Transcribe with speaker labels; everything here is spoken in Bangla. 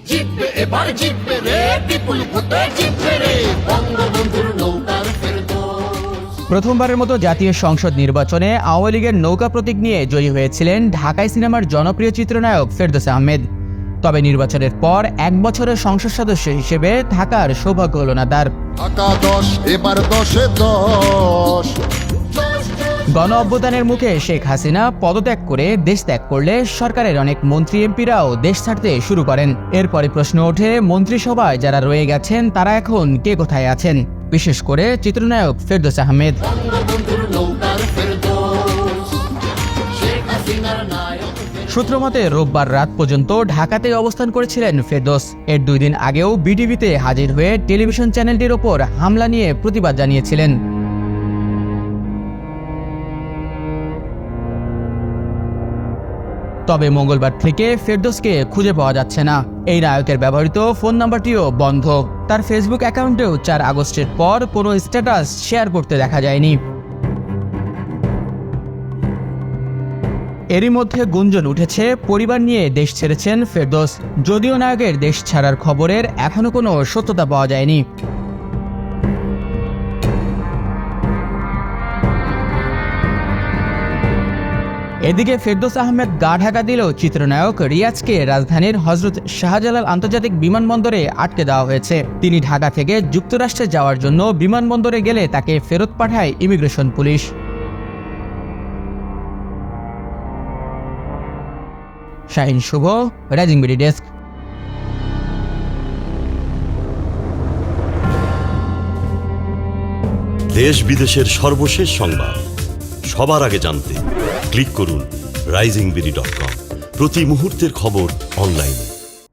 Speaker 1: জিতবে এবার জিতবে রে, বিপুল ভোটে জিতবে রে, বঙ্গবন্ধুর নৌকার ফেরদৌস।
Speaker 2: প্রথমবারের মতো জাতীয় সংসদ নির্বাচনে আওয়ামী লীগের নৌকা প্রতীক নিয়ে জয়ী হয়েছিলেন ঢাকাই সিনেমার জনপ্রিয় চিত্রনায়ক ফেরদৌস আহমেদ। তবে নির্বাচনের পর 1 বছরের সংসদ সদস্য হিসেবে থাকার সৌভাগ্য হল না তার।
Speaker 3: ঢাকা 10 এবার 10-এ 10।
Speaker 2: গণ অভ্যুত্থানের মুখে শেখ হাসিনা পদত্যাগ করে দেশ ত্যাগ করলে সরকারের অনেক মন্ত্রী এমপিরাও দেশ ছাড়তে শুরু করেন। এরপরে প্রশ্ন ওঠে, মন্ত্রিসভায় যারা রয়ে গেছেন তারা এখন কে কোথায় আছেন, বিশেষ করে চিত্রনায়ক ফেরদৌস আহমেদ।
Speaker 1: বঙ্গবন্ধুর নৌকার ফেরদৌস, শেখ হাসিনার নায়ক।
Speaker 2: সূত্রমতে রোববার রাত পর্যন্ত ঢাকাতে অবস্থান করেছিলেন ফেরদৌস। এর 2 দিন আগেও বিটিভিতে হাজির হয়ে টেলিভিশন চ্যানেলটির ওপর হামলা নিয়ে প্রতিবাদ জানিয়েছিলেন। তবে মঙ্গলবার থেকে ফেরদৌসকে খুঁজে পাওয়া যাচ্ছে না। এই নায়কের ব্যবহৃত ফোন নাম্বারটিও বন্ধ। তার ফেসবুক অ্যাকাউন্টেও 4 আগস্টের পর কোনো স্ট্যাটাস শেয়ার করতে দেখা যায়নি। এরই মধ্যে গুঞ্জন উঠেছে পরিবার নিয়ে দেশ ছেড়েছেন ফেরদৌস, যদিও নায়কের দেশ ছাড়ার খবরের এখনো কোনো সত্যতা পাওয়া যায়নি। এদিকে ফেরদৌস আহমেদ গা ঢাকা দিলেও চিত্রনায়ক রিয়াজকে রাজধানীর হজরত শাহজালাল আন্তর্জাতিক বিমানবন্দরে আটকে দেওয়া হয়েছে। তিনি ঢাকা থেকে যুক্তরাষ্ট্রে যাওয়ার জন্য বিমানবন্দরে গেলে তাকে ফেরত পাঠায় ইমিগ্রেশন পুলিশ। শাহিন শুভ, রাইজিং বিডি ডেস্ক।
Speaker 4: দেশ বিদেশের সর্বশেষ সংবাদ সবার আগে জানতে ক্লিক করুন risingBD.com। প্রতি মুহূর্তের খবর অনলাইনে।